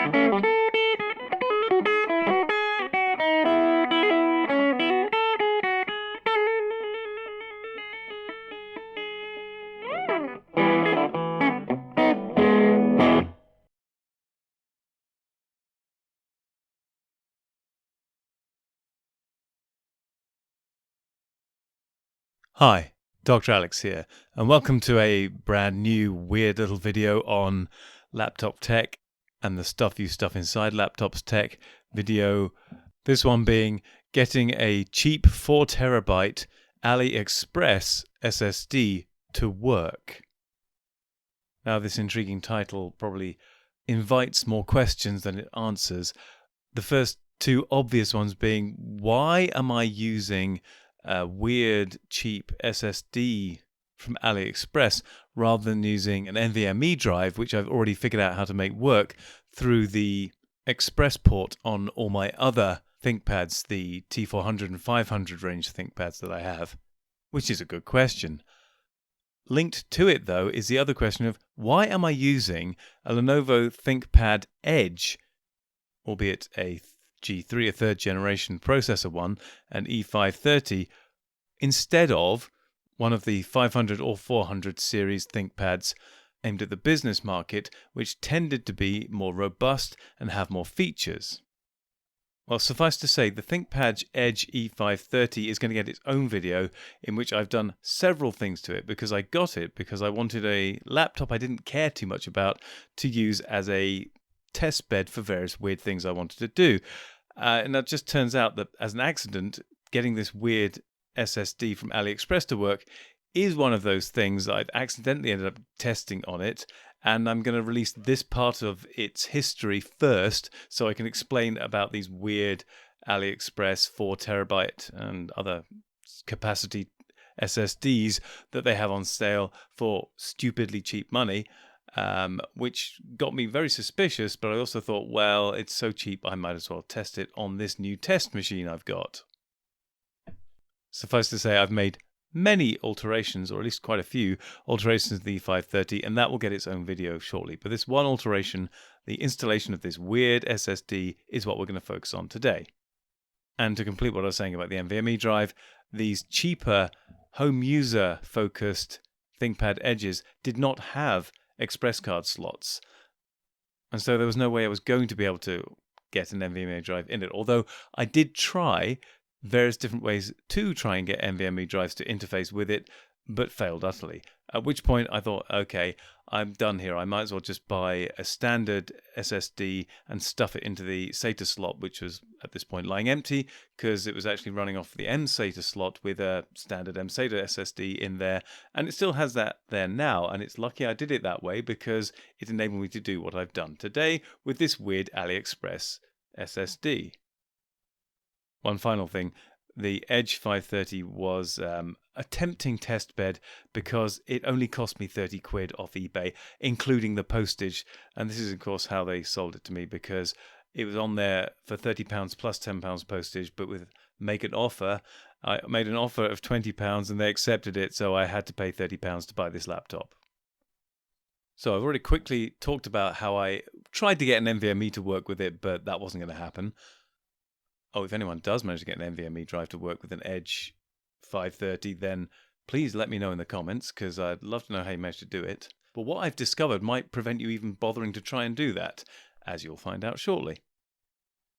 Hi, Dr. Alex here, and welcome to a brand new weird little video on laptop tech and the stuff you stuff inside laptops tech video. This one being getting a cheap 4TB AliExpress SSD to work. Now, this intriguing title probably invites more questions than it answers. The first two obvious ones being, why am I using a weird cheap SSD from AliExpress rather than using an NVMe drive, which I've already figured out how to make work through the Express port on all my other Thinkpads, the T400 and 500 range Thinkpads that I have? Which is a good question. Linked to it, though, is the other question of, why am I using a Lenovo ThinkPad Edge, albeit a G3, a third generation processor one, an E530, instead of one of the 500 or 400 series ThinkPads aimed at the business market, which tended to be more robust and have more features? Well, suffice to say, the ThinkPad Edge E530 is going to get its own video in which I've done several things to it, because I got it because I wanted a laptop I didn't care too much about to use as a test bed for various weird things I wanted to do. And it just turns out that, as an accident, getting this weird SSD from AliExpress to work is one of those things that I've accidentally ended up testing on it. And I'm going to release this part of its history first so I can explain about these weird AliExpress 4TB and other capacity SSDs that they have on sale for stupidly cheap money. Which got me very suspicious, but I also thought, well, it's so cheap, I might as well test it on this new test machine I've got. Suffice to say, I've made many alterations, or at least quite a few alterations to the E530, and that will get its own video shortly. But this one alteration, the installation of this weird SSD, is what we're going to focus on today. And to complete what I was saying about the NVMe drive, these cheaper home user focused ThinkPad Edges did not have Express card slots, and so there was no way I was going to be able to get an NVMe drive in it, although I did try various different ways to try and get NVMe drives to interface with it, but failed utterly. At which point I thought, okay, I'm done here. I might as well just buy a standard SSD and stuff it into the SATA slot, which was at this point lying empty because it was actually running off the mSATA slot with a standard mSATA SSD in there. And it still has that there now. And it's lucky I did it that way because it enabled me to do what I've done today with this weird AliExpress SSD. One final thing. The Edge 530 was a tempting test bed because it only cost me 30 quid off eBay, including the postage. And this is, of course, how they sold it to me, because it was on there for £30 plus £10 postage. But with make an offer, I made an offer of £20 and they accepted it. So I had to pay £30 to buy this laptop. So I've already quickly talked about how I tried to get an NVMe to work with it, but that wasn't going to happen. Oh, if anyone does manage to get an NVMe drive to work with an Edge 530, then please let me know in the comments, because I'd love to know how you managed to do it. But what I've discovered might prevent you even bothering to try and do that, as you'll find out shortly.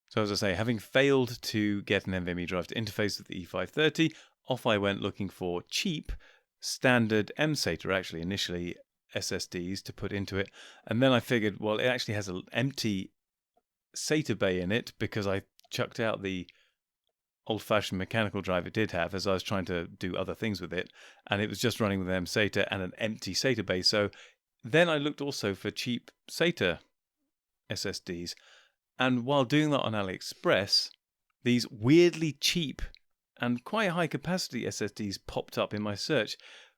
So as I say, having failed to get an NVMe drive to interface with the E530, off I went looking for cheap, standard mSATA, actually initially SSDs, to put into it. And then I figured, well, it actually has an empty SATA bay in it, because I chucked out the old-fashioned mechanical drive it did have as I was trying to do other things with it, and it was just running with mSATA and an empty SATA base. So then I looked also for cheap SATA SSDs, and while doing that on AliExpress, these weirdly cheap and quite high capacity SSDs popped up in my search,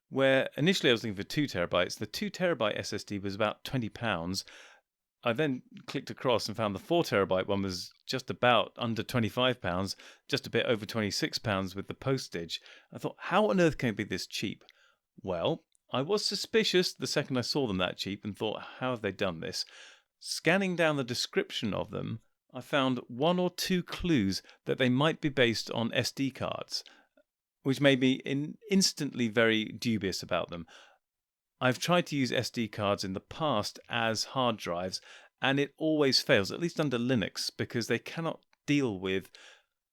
where initially I was looking for 2TB. The 2TB SSD was about £20. I then clicked across and found the 4TB one was just about under £25, just a bit over £26 with the postage. I thought, how on earth can it be this cheap? Well, I was suspicious the second I saw them that cheap and thought, how have they done this? Scanning down the description of them, I found one or two clues that they might be based on SD cards, which made me instantly very dubious about them. I've tried to use SD cards in the past as hard drives, and it always fails, at least under Linux, because they cannot deal with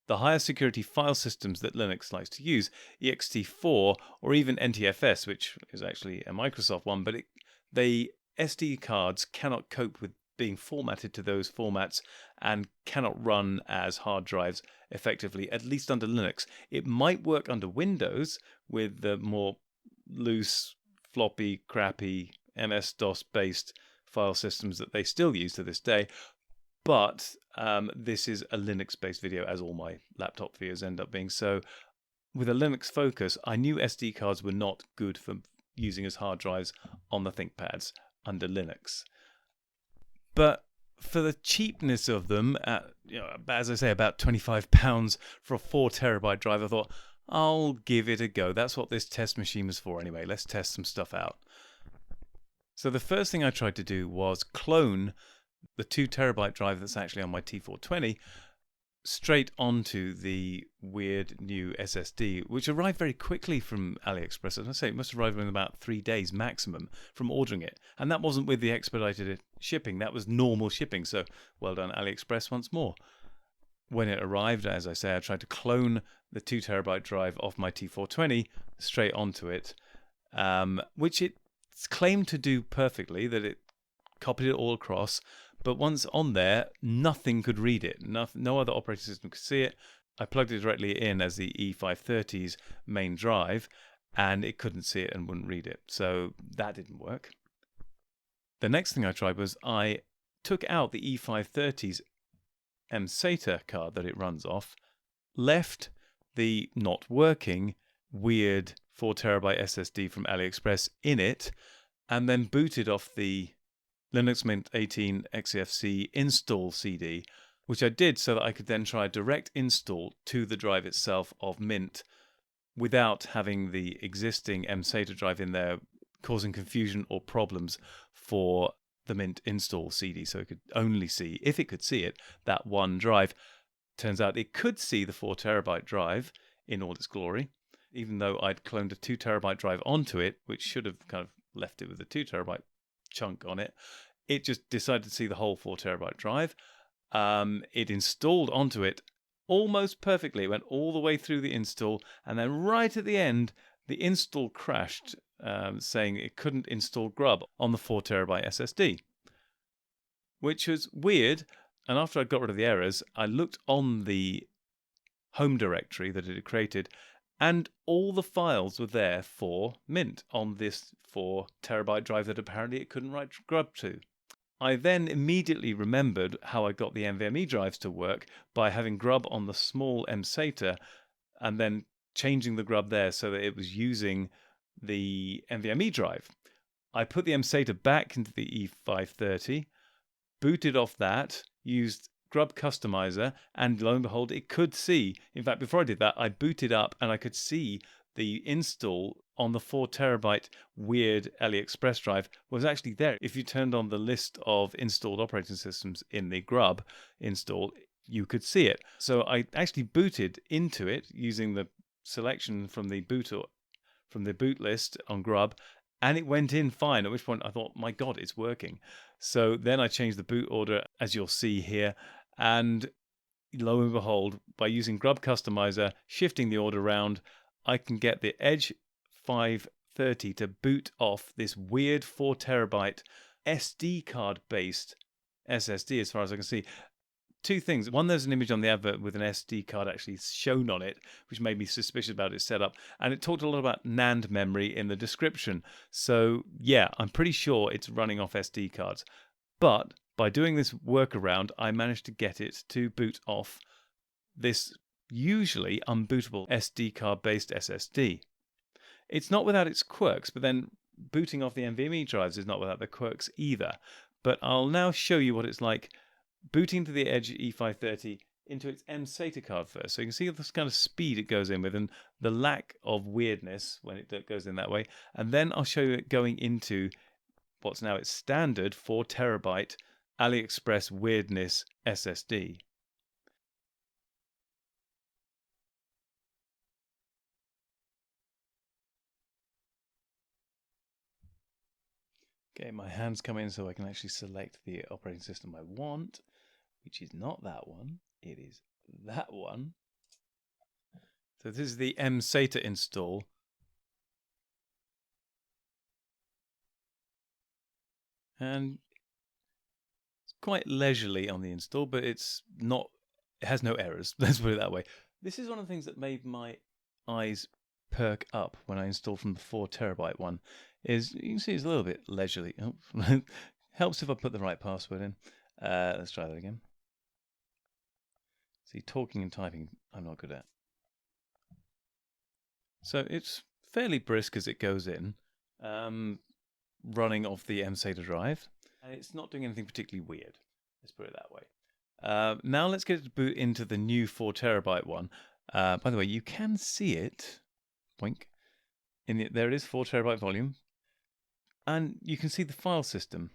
the higher security file systems that Linux likes to use, ext4 or even NTFS, which is actually a Microsoft one, but they SD cards cannot cope with being formatted to those formats and cannot run as hard drives effectively, at least under Linux. It might work under Windows with the more loose, floppy, crappy MS-DOS based file systems that they still use to this day. But this is a Linux-based video, as all my laptop videos end up being. So with a Linux focus, I knew SD cards were not good for using as hard drives on the Thinkpads under Linux. But for the cheapness of them, as I say, about £25 for a 4 terabyte drive, I thought, I'll give it a go. That's what this test machine was for anyway. Let's test some stuff out. So the first thing I tried to do was clone the 2 terabyte drive that's actually on my T420 straight onto the weird new SSD, which arrived very quickly from AliExpress. As I say, it must have arrived in about 3 days maximum from ordering it. And that wasn't with the expedited shipping. That was normal shipping. So well done, AliExpress, once more. When it arrived, as I say, I tried to clone the 2 terabyte drive off my T420 straight onto it, which it claimed to do perfectly, that it copied it all across. But once on there, nothing could read it. No other operating system could see it. I plugged it directly in as the E530's main drive, and it couldn't see it and wouldn't read it. So that didn't work. The next thing I tried was I took out the E530's mSATA card that it runs off, left the not working weird 4 terabyte SSD from AliExpress in it, and then booted off the Linux Mint 18 XFC install CD, which I did so that I could then try a direct install to the drive itself of Mint without having the existing mSATA drive in there causing confusion or problems for the Mint install CD. So it could only see, if it could see it, that one drive. Turns out it could see the 4 terabyte drive in all its glory, even though I'd cloned a 2 terabyte drive onto it, which should have kind of left it with a 2 terabyte chunk on it. It just decided to see the whole 4 terabyte drive. It installed onto it almost perfectly. It went all the way through the install, and then right at the end, the install crashed, saying it couldn't install Grub on the 4 terabyte SSD, which was weird. And after I got rid of the errors, I looked on the home directory that it had created, and all the files were there for Mint on this 4 terabyte drive that apparently it couldn't write Grub to. I then immediately remembered how I got the NVMe drives to work by having Grub on the small mSATA and then changing the Grub there so that it was using the NVMe drive. I put the mSATA back into the E530, booted off that, used Grub Customizer, and lo and behold, it could see. In fact, before I did that, I booted up and I could see the install on the 4 terabyte weird AliExpress drive was actually there. If you turned on the list of installed operating systems in the Grub install, you could see it. So I actually booted into it using the selection from the boot list on Grub, and it went in fine, at which point I thought, my God, it's working. So then I changed the boot order, as you'll see here, and lo and behold, by using Grub Customizer, shifting the order around, I can get the Edge 530 to boot off this weird 4 terabyte SD card based SSD, as far as I can see. Two things. One, there's an image on the advert with an SD card actually shown on it, which made me suspicious about its setup. And it talked a lot about NAND memory in the description. So yeah, I'm pretty sure it's running off SD cards. But by doing this workaround, I managed to get it to boot off this usually unbootable SD card based SSD. It's not without its quirks, but then booting off the NVMe drives is not without the quirks either. But I'll now show you what it's like booting to the Edge E530 into its mSATA card first. So you can see this kind of speed it goes in with and the lack of weirdness when it goes in that way. And then I'll show you it going into what's now its standard 4 terabyte AliExpress weirdness SSD. Okay, my hands come in so I can actually select the operating system I want, which is not that one. It is that one. So this is the mSATA install. And it's quite leisurely on the install, but it has no errors. Let's put it that way. This is one of the things that made my eyes perk up when I installed from the 4TB one. Is you can see it's a little bit leisurely. Oh, helps if I put the right password in. Let's try that again. See, talking and typing, I'm not good at. So it's fairly brisk as it goes in, running off the mSATA drive, and it's not doing anything particularly weird. Let's put it that way. Now let's get it to boot into the new 4TB one. By the way, you can see it. Boink. There it is, 4TB volume. And you can see the file system.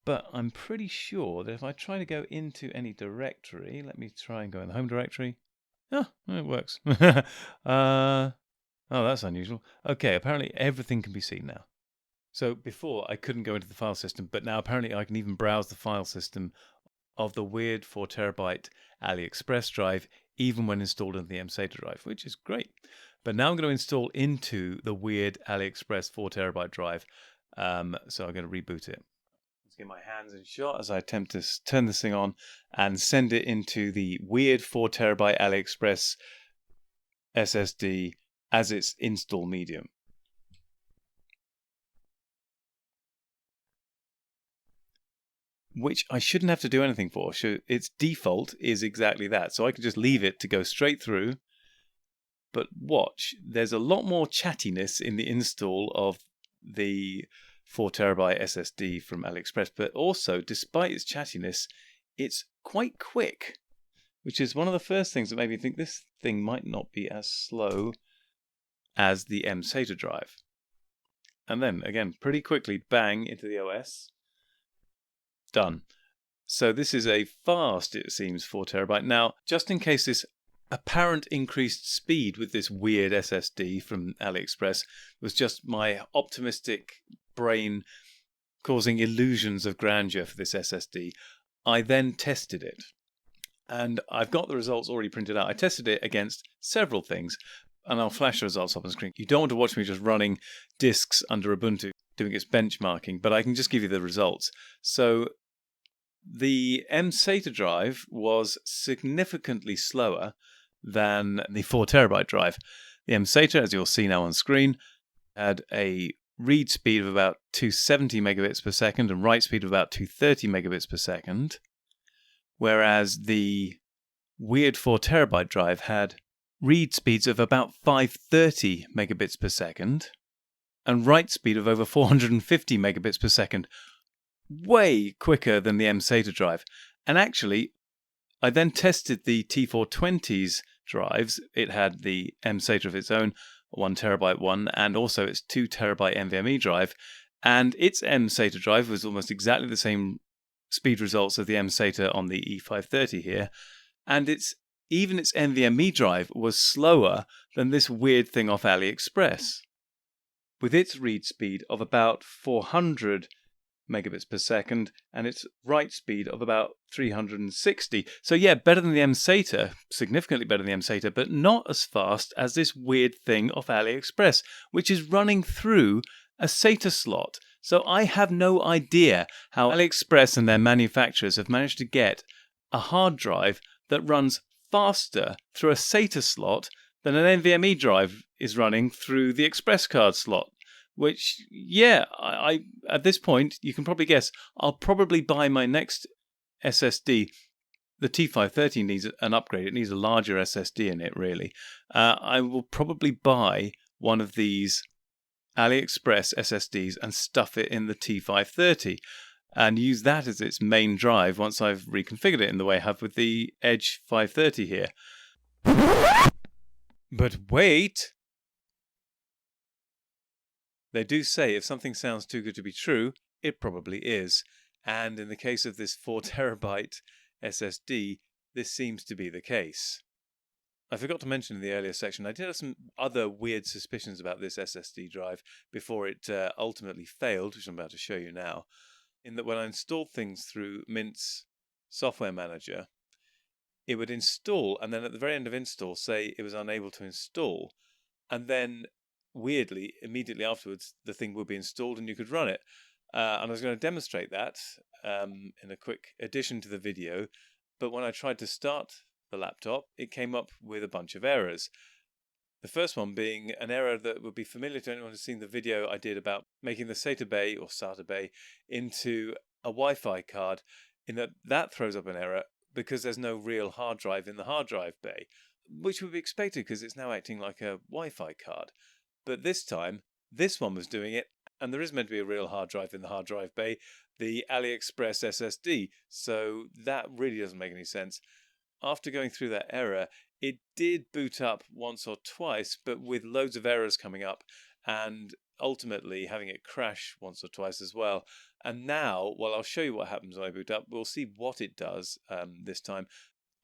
But I'm pretty sure that if I try to go into any directory, let me try and go in the home directory. Oh, it works. Oh, that's unusual. Okay, apparently everything can be seen now. So before I couldn't go into the file system, but now apparently I can even browse the file system of the weird 4TB AliExpress drive, even when installed on the mSATA drive, which is great. But now I'm going to install into the weird AliExpress 4TB drive. So I'm going to reboot it. Let's get my hands in shot as I attempt to turn this thing on and send it into the weird 4TB AliExpress SSD as its install medium. Which I shouldn't have to do anything for. Its default is exactly that. So I can just leave it to go straight through. But watch, there's a lot more chattiness in the install of the 4TB SSD from AliExpress. But also, despite its chattiness, it's quite quick, which is one of the first things that made me think this thing might not be as slow as the mSATA drive. And then, again, pretty quickly, bang, into the OS. Done. So this is a fast, it seems, 4TB. Now, just in case this apparent increased speed with this weird SSD from AliExpress was just my optimistic brain causing illusions of grandeur for this SSD, I then tested it. And I've got the results already printed out. I tested it against several things, and I'll flash the results up on the screen. You don't want to watch me just running disks under Ubuntu doing its benchmarking, but I can just give you the results. So the mSATA drive was significantly slower than the 4TB drive. The mSATA, as you'll see now on screen, had a read speed of about 270 megabits per second and write speed of about 230 megabits per second, whereas the weird 4TB drive had read speeds of about 530 megabits per second and write speed of over 450 megabits per second, way quicker than the mSATA drive. And actually, I then tested the T420's drives. It had the mSATA of its own, 1TB one, and also its 2TB NVMe drive. And its mSATA drive was almost exactly the same speed results of the mSATA on the E530 here. And even its NVMe drive was slower than this weird thing off AliExpress, with its read speed of about 400 megabits per second and its write speed of about 360. So yeah, better than the mSATA, significantly better than the mSATA, but not as fast as this weird thing off AliExpress, which is running through a SATA slot. So I have no idea how AliExpress and their manufacturers have managed to get a hard drive that runs faster through a SATA slot than an NVMe drive is running through the Express card slot. Which, yeah, I at this point, you can probably guess, I'll probably buy my next SSD. The T530 needs an upgrade. It needs a larger SSD in it, really. I will probably buy one of these AliExpress SSDs and stuff it in the T530 and use that as its main drive once I've reconfigured it in the way I have with the Edge 530 here. But wait! They do say if something sounds too good to be true, it probably is. And in the case of this 4 terabyte SSD, this seems to be the case. I forgot to mention in the earlier section, I did have some other weird suspicions about this SSD drive before it ultimately failed, which I'm about to show you now, in that when I installed things through Mint's software manager, it would install, and then at the very end of install, say it was unable to install, and then weirdly, immediately afterwards, the thing would be installed and you could run it. And I was going to demonstrate that in a quick addition to the video, but when I tried to start the laptop, it came up with a bunch of errors. The first one being an error that would be familiar to anyone who's seen the video I did about making the SATA bay or SATA bay into a Wi-Fi card, in that throws up an error because there's no real hard drive in the hard drive bay, which would be expected because it's now acting like a Wi-Fi card. But this time, this one was doing it, and there is meant to be a real hard drive in the hard drive bay, the AliExpress SSD, so that really doesn't make any sense. After going through that error, it did boot up once or twice, but with loads of errors coming up, and ultimately having it crash once or twice as well. And now, well, I'll show you what happens when I boot up. We'll see what it does this time.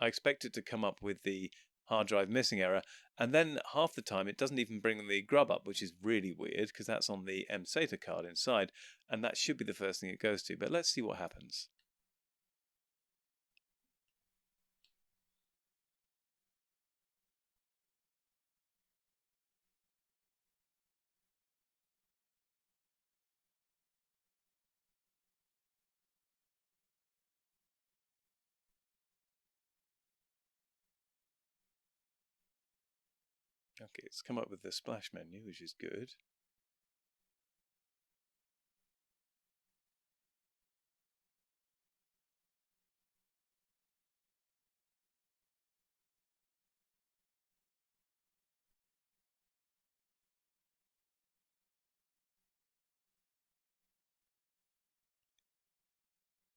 I expect it to come up with the hard drive missing error, and then half the time it doesn't even bring the grub up, which is really weird because that's on the SATA card inside, and that should be the first thing it goes to. But let's see what happens. Okay, it's come up with the splash menu, which is good.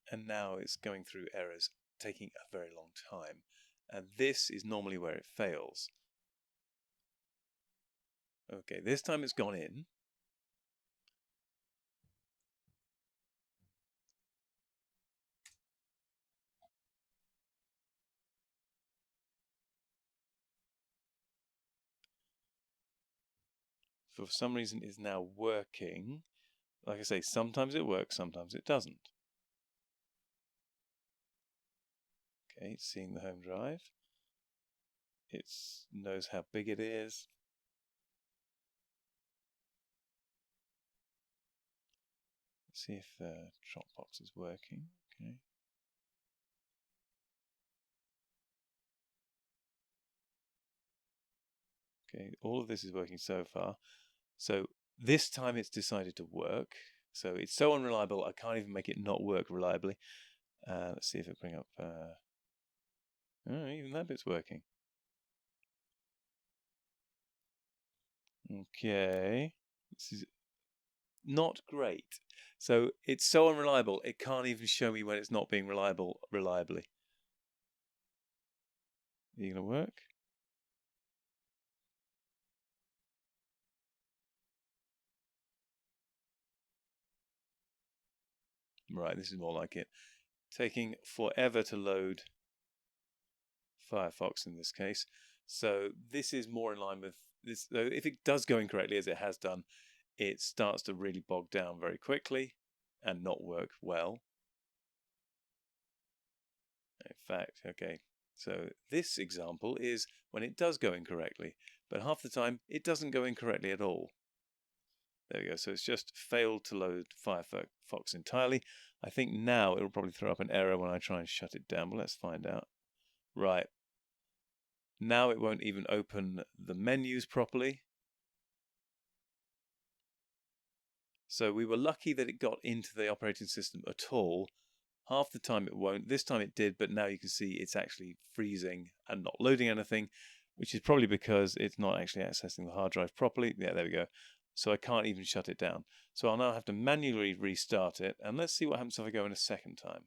And now it's going through errors, taking a very long time. And this is normally where it fails. Okay, this time it's gone in. For some reason, it's now working. Like I say, sometimes it works, sometimes it doesn't. Okay, it's seeing the home drive. It knows how big it is. Let's see if the Dropbox is working. Okay. Okay, all of this is working so far. So this time it's decided to work. So it's so unreliable, I can't even make it not work reliably. Let's see if it bring up... oh, even that bit's working. Okay. This is not great. So it's so unreliable, it can't even show me when it's not being reliable reliably. Are you going to work? Right, this is more like it. Taking forever to load Firefox in this case. So this is more in line with this. So if it does go incorrectly, as it has done, it starts to really bog down very quickly and not work well. In fact, okay, so this example is when it does go incorrectly, but half the time it doesn't go incorrectly at all. There we go. So it's just failed to load Firefox entirely. I think now it'll probably throw up an error when I try and shut it down, but let's find out. Right. Now it won't even open the menus properly. So we were lucky that it got into the operating system at all. Half the time it won't. This time it did, but now you can see it's actually freezing and not loading anything, which is probably because it's not actually accessing the hard drive properly. Yeah, there we go. So I can't even shut it down. So I'll now have to manually restart it, and let's see what happens if I go in a second time.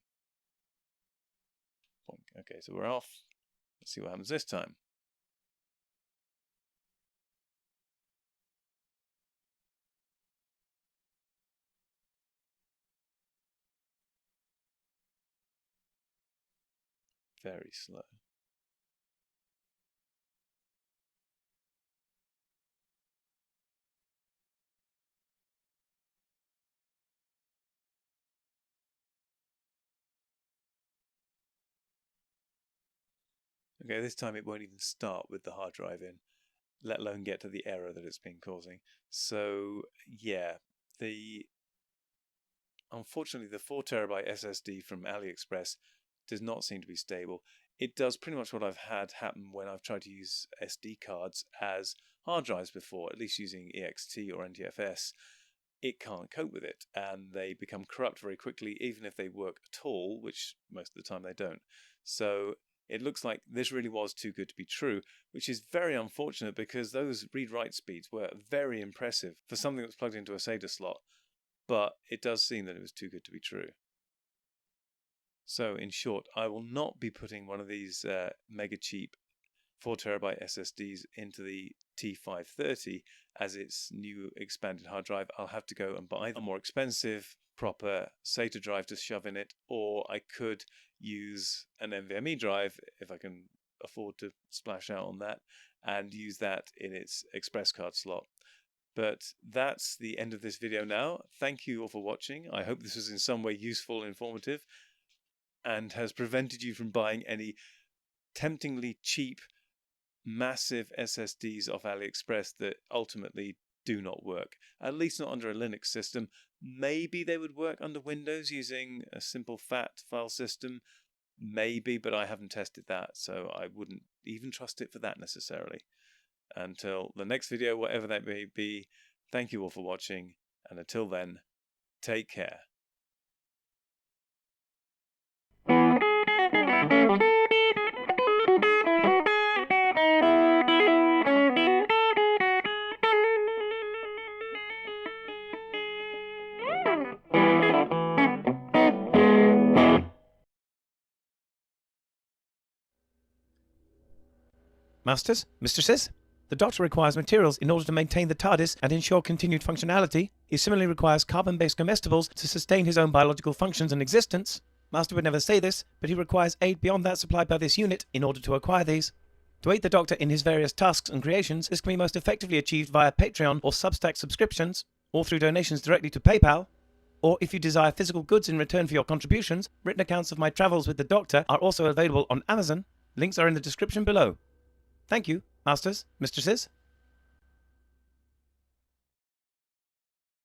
Okay, so we're off. Let's see what happens this time. Very slow. Okay, this time it won't even start with the hard drive in, let alone get to the error that it's been causing. So yeah, unfortunately the 4 terabyte SSD from AliExpress does not seem to be stable. It does pretty much what I've had happen when I've tried to use SD cards as hard drives before, at least using EXT or NTFS. It can't cope with it, and they become corrupt very quickly, even if they work at all, which most of the time they don't. So it looks like this really was too good to be true, which is very unfortunate because those read-write speeds were very impressive for something that was plugged into a SATA slot, but it does seem that it was too good to be true. So in short, I will not be putting one of these mega cheap 4 terabyte SSDs into the T530 as its new expanded hard drive. I'll have to go and buy a more expensive proper SATA drive to shove in it, or I could use an NVMe drive if I can afford to splash out on that, and use that in its express card slot. But that's the end of this video now. Thank you all for watching. I hope this was in some way useful, informative, and has prevented you from buying any temptingly cheap massive SSDs off AliExpress that ultimately do not work, at least not under a Linux system. Maybe they would work under Windows using a simple FAT file system, maybe, but I haven't tested that, so I wouldn't even trust it for that necessarily. Until the next video, whatever that may be, thank you all for watching, and until then, take care. Masters, mistresses, the Doctor requires materials in order to maintain the TARDIS and ensure continued functionality. He similarly requires carbon-based comestibles to sustain his own biological functions and existence. Master would never say this, but he requires aid beyond that supplied by this unit in order to acquire these. To aid the Doctor in his various tasks and creations, this can be most effectively achieved via Patreon or Substack subscriptions, or through donations directly to PayPal. Or if you desire physical goods in return for your contributions, written accounts of my travels with the Doctor are also available on Amazon. Links are in the description below. Thank you, masters, mistresses.